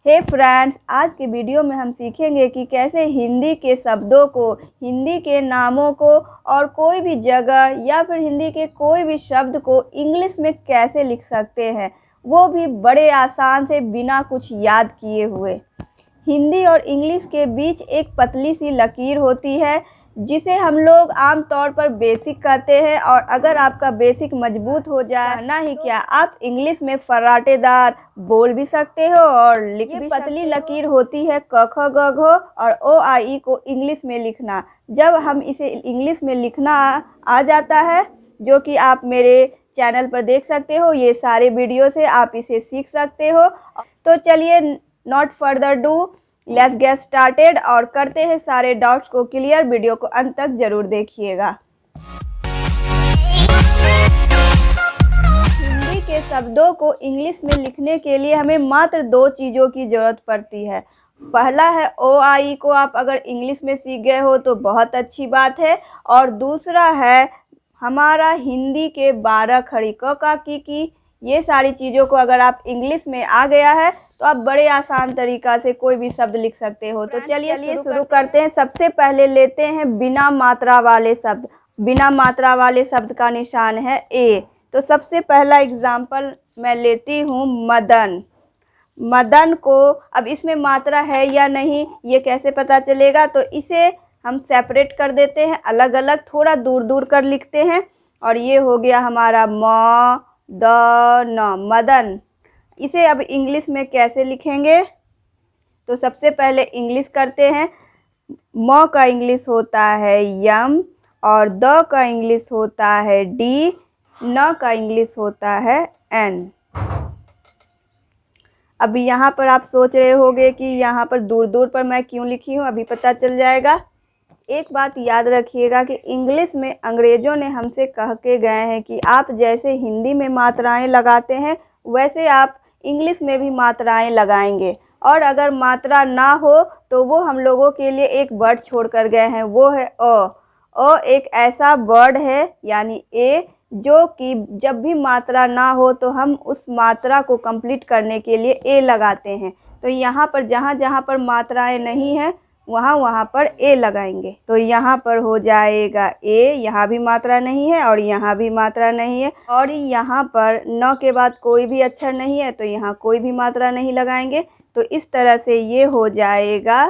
हे friends, आज के video में हम सीखेंगे कि कैसे हिंदी के शब्दों को, हिंदी के नामों को और कोई भी जगह या फिर हिंदी के कोई भी शब्द को इंग्लिश में कैसे लिख सकते हैं, वो भी बड़े आसान से बिना कुछ याद किए हुए। हिंदी और इंग्लिश के बीच एक पतली सी लकीर होती है जिसे हम लोग आम तौर पर बेसिक कहते हैं। और अगर आपका बेसिक मजबूत हो जाए ना ही क्या, आप इंग्लिश में फर्राटेदार बोल भी सकते हो और लिख भी। पतली लकीर होती है क ख ग घ और ओ आ ई को इंग्लिश में लिखना। जब हम इसे इंग्लिश में लिखना आ जाता है, जो कि आप मेरे चैनल पर देख सकते हो, ये सारे वीडियो से आप इसे सीख सकते हो। तो चलिए, not further do, let's get started और करते हैं सारे डाउट्स को क्लियर। वीडियो को अंत तक जरूर देखिएगा। हिंदी के शब्दों को इंग्लिश में लिखने के लिए हमें मात्र दो चीज़ों की ज़रूरत पड़ती है। पहला है ओ आ ई को आप अगर इंग्लिश में सीख गए हो तो बहुत अच्छी बात है, और दूसरा है हमारा हिंदी के 12 खड़ी क का की। ये सारी चीज़ों को अगर आप इंग्लिश में आ गया है तो आप बड़े आसान तरीक़ा से कोई भी शब्द लिख सकते हो। तो चलिए शुरू करते हैं। सबसे पहले लेते हैं बिना मात्रा वाले शब्द। बिना मात्रा वाले शब्द का निशान है ए। तो सबसे पहला एग्जाम्पल मैं लेती हूँ मदन। मदन को अब इसमें मात्रा है या नहीं ये कैसे पता चलेगा, तो इसे हम सेपरेट कर देते हैं, अलग अलग थोड़ा दूर दूर कर लिखते हैं। और ये हो गया हमारा म द न, मदन। इसे अब इंग्लिश में कैसे लिखेंगे, तो सबसे पहले इंग्लिश करते हैं। म का इंग्लिश होता है यम, और द का इंग्लिश होता है डी, न का इंग्लिश होता है एन। अभी यहाँ पर आप सोच रहे होंगे कि यहाँ पर दूर दूर पर मैं क्यों लिखी हूँ, अभी पता चल जाएगा। एक बात याद रखिएगा कि इंग्लिश में अंग्रेज़ों ने हमसे कह के गए हैं कि आप जैसे हिंदी में मात्राएं लगाते हैं वैसे आप इंग्लिश में भी मात्राएं लगाएंगे। और अगर मात्रा ना हो तो वो हम लोगों के लिए एक वर्ड छोड़ कर गए हैं, वो है अ। अ एक ऐसा वर्ड है यानी ए, जो कि जब भी मात्रा ना हो तो हम उस मात्रा को कंप्लीट करने के लिए ए लगाते हैं। तो यहाँ पर जहाँ जहाँ पर मात्राएं नहीं हैं वहाँ वहाँ पर ए लगाएंगे। तो यहाँ पर हो जाएगा ए, यहाँ भी मात्रा नहीं है और यहाँ भी मात्रा नहीं है, और यहाँ पर न के बाद कोई भी अक्षर नहीं है तो यहाँ कोई भी मात्रा नहीं लगाएंगे। तो इस तरह से ये हो जाएगा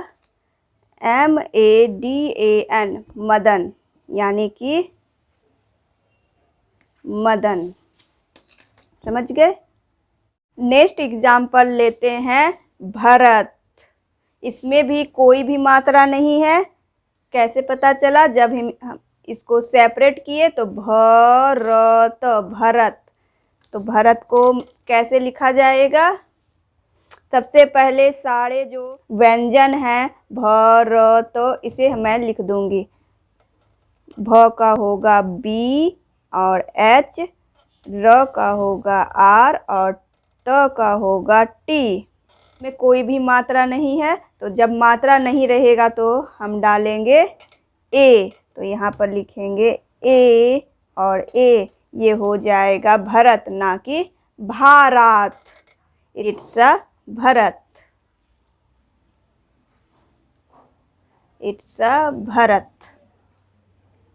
MADAN, मदन, यानी कि मदन। समझ गए। नेक्स्ट एग्जाम्पल लेते हैं भरत। इसमें भी कोई भी मात्रा नहीं है। कैसे पता चला, जब हम इसको सेपरेट किए तो भरत, भरत। तो भरत को कैसे लिखा जाएगा, सबसे पहले सारे जो व्यंजन हैं भरत, इसे मैं लिख दूंगी। भ का होगा बी और एच, र का होगा आर और त का होगा टी। में कोई भी मात्रा नहीं है, तो जब मात्रा नहीं रहेगा तो हम डालेंगे ए। तो यहाँ पर लिखेंगे ए और ए, ये हो जाएगा भरत, ना कि Bharat. It's a Bharat, it's a Bharat.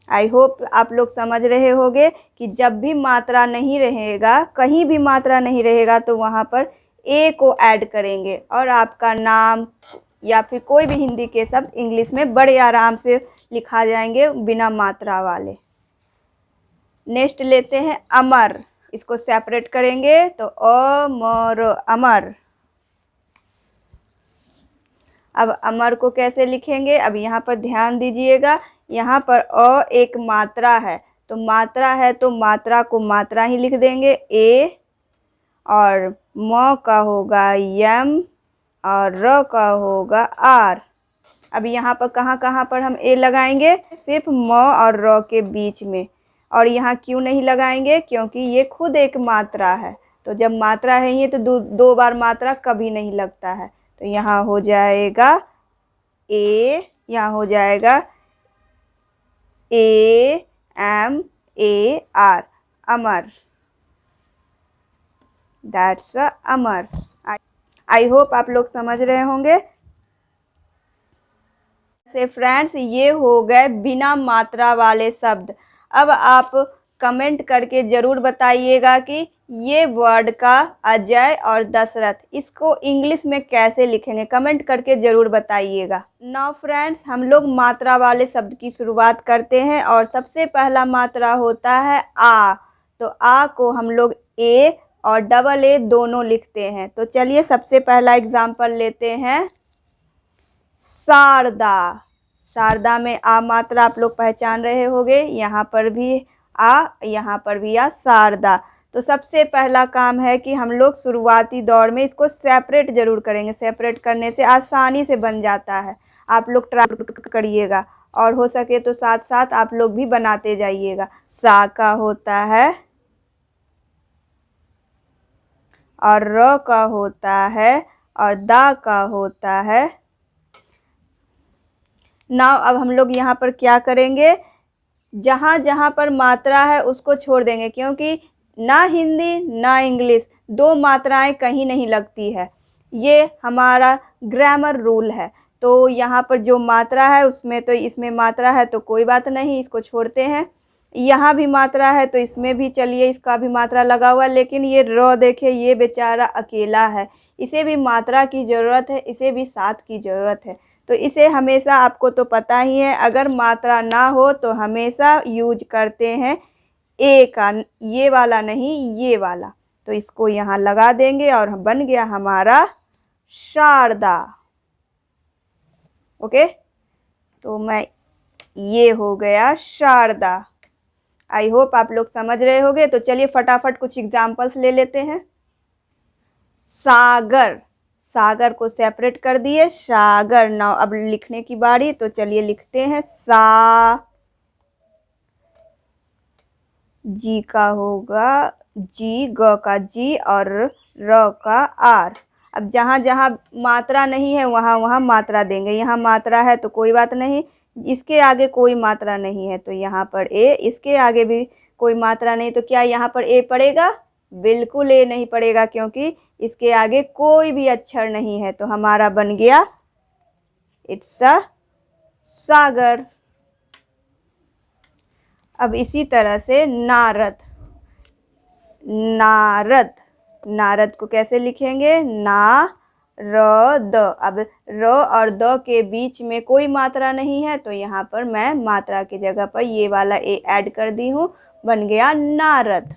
I hope आप लोग समझ रहे होंगे कि जब भी मात्रा नहीं रहेगा, कहीं भी मात्रा नहीं रहेगा, तो वहाँ पर ए को ऐड करेंगे और आपका नाम या फिर कोई भी हिंदी के शब्द इंग्लिश में बड़े आराम से लिखा जाएंगे बिना मात्रा वाले। नेक्स्ट लेते हैं अमर। इसको सेपरेट करेंगे तो अमर, अमर। अब अमर को कैसे लिखेंगे, अब यहाँ पर ध्यान दीजिएगा। यहाँ पर अ एक मात्रा है, तो मात्रा है तो मात्रा को मात्रा ही लिख देंगे ए, और म का होगा यम और र का होगा आर। अब यहाँ पर कहाँ कहाँ पर हम ए लगाएंगे, सिर्फ म और र के बीच में। और यहाँ क्यों नहीं लगाएंगे, क्योंकि ये खुद एक मात्रा है। तो जब मात्रा है ये तो दो बार मात्रा कभी नहीं लगता है। तो यहाँ हो जाएगा ए, यहाँ हो जाएगा AMAR, Amar. That's Amar. I hope आप लोग समझ रहे होंगे। से फ्रेंड्स, ये हो गए बिना मात्रा वाले शब्द। अब आप कमेंट करके ज़रूर बताइएगा कि ये वर्ड का अजय और दशरथ, इसको इंग्लिश में कैसे लिखेंगे, कमेंट करके ज़रूर बताइएगा। नाउ फ्रेंड्स, हम लोग मात्रा वाले शब्द की शुरुआत करते हैं और सबसे पहला मात्रा होता है आ। तो आ को हम लोग ए और डबल ए दोनों लिखते हैं। तो चलिए सबसे पहला एग्जाम्पल लेते हैं, शारदा। शारदा में आ मात्रा आप लोग पहचान रहे होंगे, यहाँ पर भी आ, यहाँ पर भी आ, शारदा। तो सबसे पहला काम है कि हम लोग शुरुआती दौर में इसको सेपरेट ज़रूर करेंगे। सेपरेट करने से आसानी से बन जाता है। आप लोग ट्राई करिएगा और हो सके तो साथ साथ आप लोग भी बनाते जाइएगा। सा का होता है और र का होता है और दा का होता है। नाउ अब हम लोग यहाँ पर क्या करेंगे, जहाँ जहाँ पर मात्रा है उसको छोड़ देंगे, क्योंकि ना हिंदी ना इंग्लिश दो मात्राएं कहीं नहीं लगती है। ये हमारा ग्रामर रूल है। तो यहाँ पर जो मात्रा है उसमें तो इसमें मात्रा है तो कोई बात नहीं, इसको छोड़ते हैं। यहाँ भी मात्रा है तो इसमें भी चलिए इसका भी मात्रा लगा हुआ है, लेकिन ये र देखिए, ये बेचारा अकेला है, इसे भी मात्रा की ज़रूरत है, इसे भी साथ की ज़रूरत है। तो इसे हमेशा, आपको तो पता ही है, अगर मात्रा ना हो तो हमेशा यूज करते हैं ए का, ये वाला नहीं, ये वाला। तो इसको यहाँ लगा देंगे और बन गया हमारा शारदा। ओके, तो ये हो गया शारदा। आई होप आप लोग समझ रहे होंगे। तो चलिए फटाफट कुछ एग्जाम्पल्स ले लेते हैं। सागर, सागर को सेपरेट कर दिए, सागर। नाउ अब लिखने की बारी, तो चलिए लिखते हैं सा, जी का होगा जी, ग का जी और र का आर। अब जहाँ जहाँ मात्रा नहीं है वहाँ वहाँ मात्रा देंगे। यहाँ मात्रा है तो कोई बात नहीं, इसके आगे कोई मात्रा नहीं है तो यहाँ पर ए, इसके आगे भी कोई मात्रा नहीं, तो क्या यहाँ पर ए पड़ेगा? बिल्कुल ए नहीं पड़ेगा, क्योंकि इसके आगे कोई भी अक्षर नहीं है। तो हमारा बन गया इट्स अ सागर। अब इसी तरह से नारद, नारद, नारद को कैसे लिखेंगे? ना र द। अब र और द के बीच में कोई मात्रा नहीं है तो यहाँ पर मैं मात्रा की जगह पर ये वाला ए ऐड कर दी हूँ, बन गया नारद।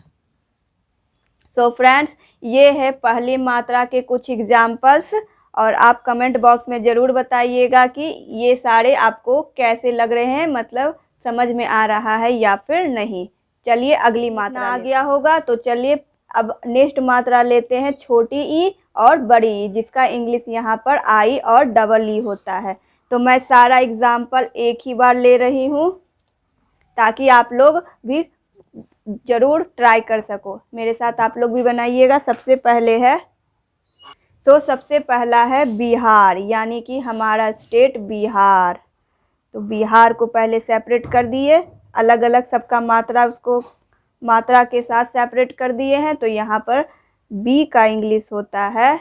सो फ्रेंड्स, ये है पहली मात्रा के कुछ एग्जाम्पल्स और आप कमेंट बॉक्स में ज़रूर बताइएगा कि ये सारे आपको कैसे लग रहे हैं, मतलब समझ में आ रहा है या फिर नहीं। चलिए अगली मात्रा आ गया होगा, तो चलिए अब नेक्स्ट मात्रा लेते हैं छोटी ई और बड़ी ई, जिसका इंग्लिश यहाँ पर आई और डबल ई होता है। तो मैं सारा एग्जाम्पल एक ही बार ले रही हूँ ताकि आप लोग भी ज़रूर ट्राई कर सको, मेरे साथ आप लोग भी बनाइएगा। सबसे पहले है, सबसे पहला है बिहार, यानी कि हमारा स्टेट बिहार। तो बिहार को पहले सेपरेट कर दिए, अलग अलग सबका मात्रा, उसको मात्रा के साथ सेपरेट कर दिए हैं। तो यहाँ पर बी का इंग्लिश होता है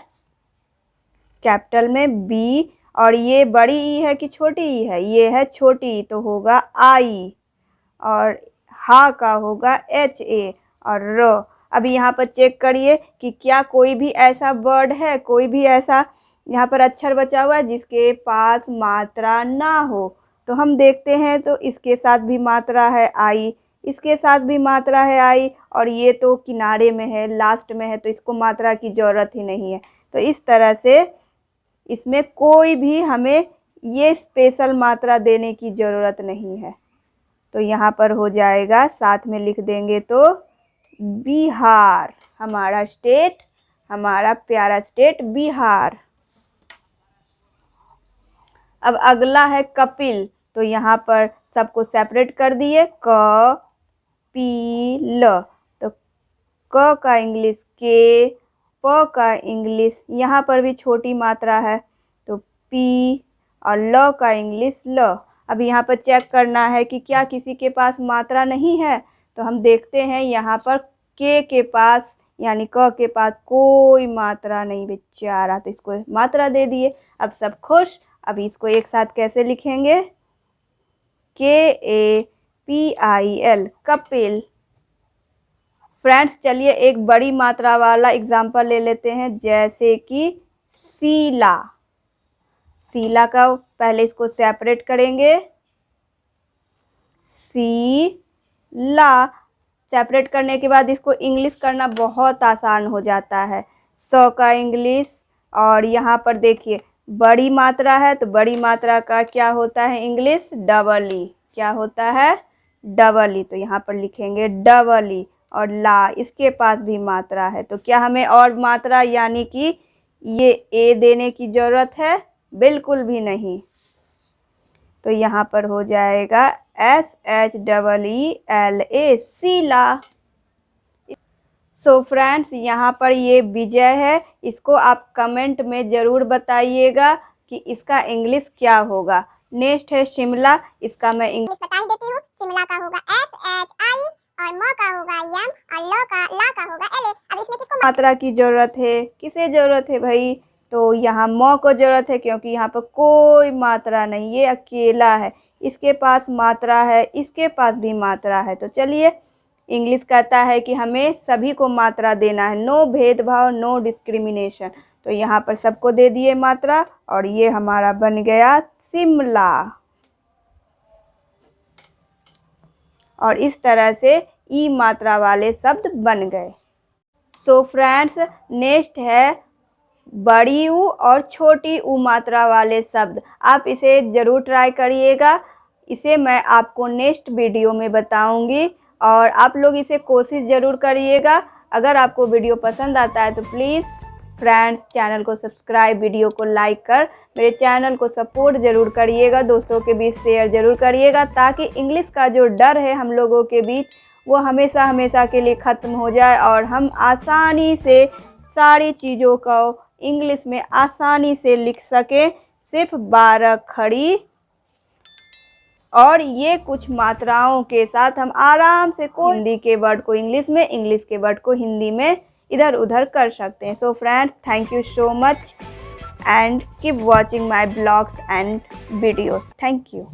कैपिटल में बी, और ये बड़ी ई है कि छोटी ई है? ये है छोटी ई, तो होगा आई, और हा का होगा एच ए और र। अभी यहाँ पर चेक करिए कि क्या कोई भी ऐसा वर्ड है, कोई भी ऐसा यहाँ पर अक्षर बचा हुआ है जिसके पास मात्रा ना हो। तो हम देखते हैं, तो इसके साथ भी मात्रा है आई, इसके साथ भी मात्रा है आई, और ये तो किनारे में है, लास्ट में है, तो इसको मात्रा की ज़रूरत ही नहीं है। तो इस तरह से इसमें कोई भी हमें ये स्पेशल मात्रा देने की ज़रूरत नहीं है। तो यहाँ पर हो जाएगा, साथ में लिख देंगे तो बिहार, हमारा स्टेट, हमारा प्यारा स्टेट बिहार। अब अगला है कपिल, तो यहाँ पर सबको सेपरेट कर दिए, क पी ल। तो क का इंग्लिश के, प का इंग्लिश, यहाँ पर भी छोटी मात्रा है तो पी, और ल का इंग्लिश ल। अब यहाँ पर चेक करना है कि क्या किसी के पास मात्रा नहीं है, तो हम देखते हैं यहाँ पर के पास यानी क के पास कोई मात्रा नहीं बेचारा, तो इसको मात्रा दे दिए। अब सब खुश। अब इसको एक साथ कैसे लिखेंगे? KAPIL, कपिल। फ्रेंड्स चलिए एक बड़ी मात्रा वाला एग्जाम्पल ले लेते हैं, जैसे कि शीला। शीला का पहले इसको सेपरेट करेंगे, शीला। सेपरेट करने के बाद इसको इंग्लिश करना बहुत आसान हो जाता है। 100 का इंग्लिश, और यहाँ पर देखिए बड़ी मात्रा है तो बड़ी मात्रा का क्या होता है इंग्लिश? Double E. क्या होता है? Double E. तो यहाँ पर लिखेंगे डबल ई। और ला, इसके पास भी मात्रा है, तो क्या हमें और मात्रा यानी कि ये ए देने की ज़रूरत है? बिल्कुल भी नहीं। तो यहाँ पर हो जाएगा SHEELA, शीला। सो फ्रेंड्स यहाँ पर ये विजय है। इसको आप कमेंट में ज़रूर बताइएगा कि इसका इंग्लिश क्या होगा। नेक्स्ट है शिमला। इसका मैं इंग्लिश बता ही देती हूँ। शिमला का होगा SHI, और म का होगा यम, और ला का होगा LA। अब इसमें किसको मात्रा की ज़रूरत है? किसे ज़रूरत है भाई? तो यहाँ म को ज़रूरत है, क्योंकि यहाँ पर कोई मात्रा नहीं, ये अकेला है। इसके पास मात्रा है, इसके पास भी मात्रा है। तो चलिए, इंग्लिश कहता है कि हमें सभी को मात्रा देना है, नो भेदभाव, नो डिस्क्रिमिनेशन। तो यहाँ पर सबको दे दिए मात्रा, और ये हमारा बन गया शिमला। और इस तरह से ई मात्रा वाले शब्द बन गए। सो फ्रेंड्स नेक्स्ट है बड़ी ऊ और छोटी ऊ मात्रा वाले शब्द। आप इसे ज़रूर ट्राई करिएगा। इसे मैं आपको नेक्स्ट वीडियो में बताऊंगी, और आप लोग इसे कोशिश ज़रूर करिएगा। अगर आपको वीडियो पसंद आता है तो प्लीज़ फ्रेंड्स चैनल को सब्सक्राइब, वीडियो को लाइक कर मेरे चैनल को सपोर्ट ज़रूर करिएगा। दोस्तों के बीच शेयर ज़रूर करिएगा, ताकि इंग्लिश का जो डर है हम लोगों के बीच वो हमेशा हमेशा के लिए ख़त्म हो जाए, और हम आसानी से सारी चीज़ों को इंग्लिश में आसानी से लिख सकें। सिर्फ 12 खड़ी और ये कुछ मात्राओं के साथ हम आराम से हिंदी के वर्ड को इंग्लिश में, इंग्लिश के वर्ड को हिंदी में इधर उधर कर सकते हैं। So friends thank you so much and keep watching my blogs and videos. Thank you.